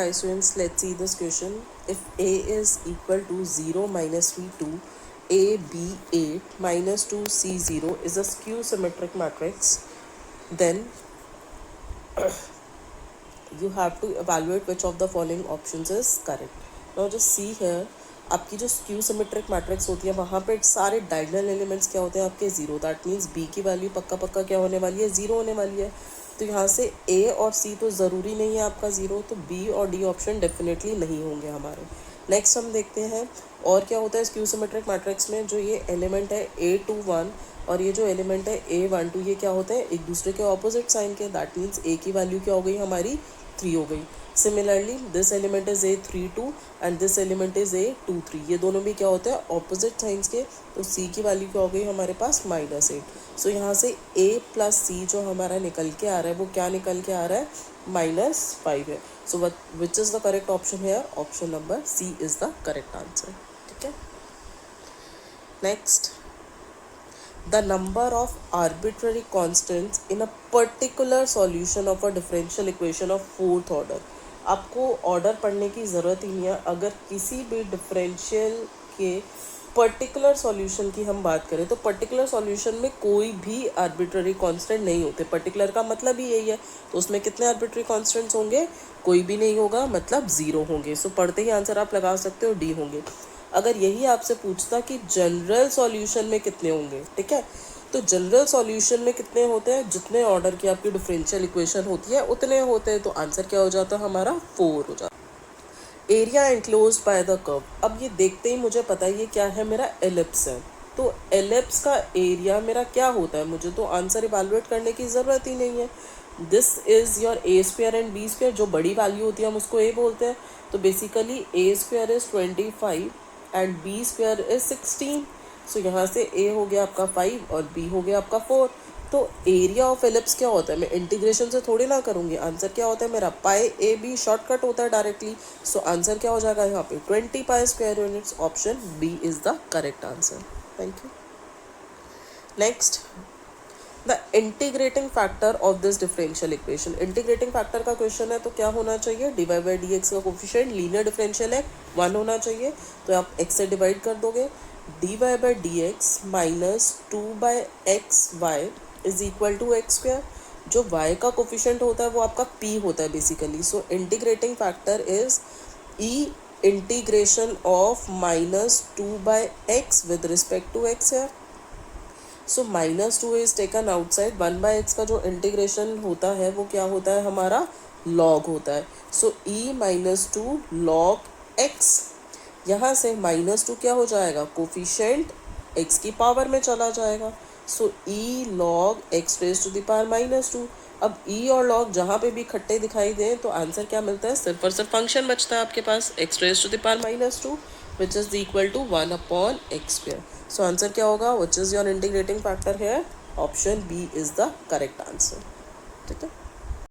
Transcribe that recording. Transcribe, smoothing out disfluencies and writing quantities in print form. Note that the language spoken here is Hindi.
Hi students, let's see this question. If A is equal to 0 minus V 2, A, B, 8 minus 2, C, 0 is a skew symmetric matrix, then you have to evaluate which of the following options is correct. Now just see here, आपकी जो स्क्यू सिमेट्रिक मैट्रिक्स होती है वहाँ पे सारे डायगोनल एलिमेंट्स क्या होते हैं आपके ज़ीरो. दैट मीन्स बी की वैल्यू पक्का पक्का क्या होने वाली है, ज़ीरो होने वाली है. तो यहाँ से ए और सी तो ज़रूरी नहीं है आपका ज़ीरो, तो बी और डी ऑप्शन डेफिनेटली नहीं होंगे हमारे. नेक्स्ट हम देखते हैं और क्या होता है स्क्यू सिमेट्रिक मैट्रिक्स में. जो ये एलिमेंट है A21 और ये जो एलिमेंट है A12 ये क्या होते हैं एक दूसरे के ऑपोजिट साइन के. दैट मीन्स ए की वैल्यू क्या हो गई हमारी 3 हो गई. Similarly this element is A32 and this element is A23. ये दोनों भी क्या होते हैं ऑपोजिट साइंस के. तो C की वैल्यू क्या हो गई हमारे पास -8. सो यहाँ से A प्लस C जो हमारा निकल के आ रहा है वो क्या निकल के आ रहा है -5 है. So which is the correct option है, option number C is the correct answer. ठीक है. Next, the number of arbitrary constants in a particular solution of a differential equation of fourth order. आपको ऑर्डर पढ़ने की ज़रूरत ही नहीं है. अगर किसी भी डिफरेंशियल के पर्टिकुलर सॉल्यूशन की हम बात करें तो पर्टिकुलर सॉल्यूशन में कोई भी आर्बिट्ररी कांस्टेंट नहीं होते. पर्टिकुलर का मतलब ही यही है. तो उसमें कितने आर्बिट्ररी कांस्टेंट्स होंगे, कोई भी नहीं होगा, मतलब ज़ीरो होंगे. सो पढ़ते ही आंसर आप लगा सकते हो डी होंगे. अगर यही आपसे पूछता कि जनरल सॉल्यूशन में कितने होंगे, ठीक है, तो जनरल सॉल्यूशन में कितने होते हैं, जितने ऑर्डर की आपकी डिफरेंशियल इक्वेशन होती है उतने होते हैं. तो आंसर क्या हो जाता है हमारा 4 हो जाता है. Area enclose by the curve. अब ये देखते ही मुझे पता है ये क्या है, मेरा एलिप्स है. तो एलिप्स का एरिया मेरा क्या होता है, मुझे तो आंसर इवेलुएट करने की ज़रूरत ही नहीं है. This is your A square and B square. जो बड़ी वैल्यू होती है हम उसको ए बोलते हैं. तो basically A square is 25 and B square is 16. So यहाँ से ए हो गया आपका 5 और बी हो गया आपका 4. तो एरिया ऑफ एलिप्स क्या होता है, मैं इंटीग्रेशन से थोड़ी ना करूँगी. आंसर क्या होता है मेरा पाई ए बी, शॉर्टकट होता है डायरेक्टली. सो आंसर क्या हो जाएगा यहाँ पे 20 pi square units. Option B is the correct answer. Thank you. Next, the integrating factor of this differential equation. Integrating factor का क्वेश्चन है तो क्या होना चाहिए, dy बाई डी एक्स का कोफिशिएंट लीनियर डिफरेंशियल है 1 होना चाहिए. तो आप x से डिवाइड कर दोगे. dy by d x minus 2 by x y is equal to x square. जो y का कोफिशिएंट होता है वो आपका p होता है basically. So integrating factor is e integration of -2 by x with respect to x है. So -2 is taken outside. 1 by x का जो इंटीग्रेशन होता है वो क्या होता है हमारा लॉग होता है. सो e -2 लॉग एक्स. यहाँ से -2 क्या हो जाएगा, कोफिशिएंट x की पावर में चला जाएगा. So e log x raise to the power -2. अब e और लॉग जहाँ पे भी इकट्ठे दिखाई दें तो आंसर क्या मिलता है, सिर्फ और सिर्फ फंक्शन बचता है आपके पास x raise to the power -2 which is equal to 1 upon x square. So answer क्या होगा, which is your integrating factor है, option B is the correct answer. ठीक है.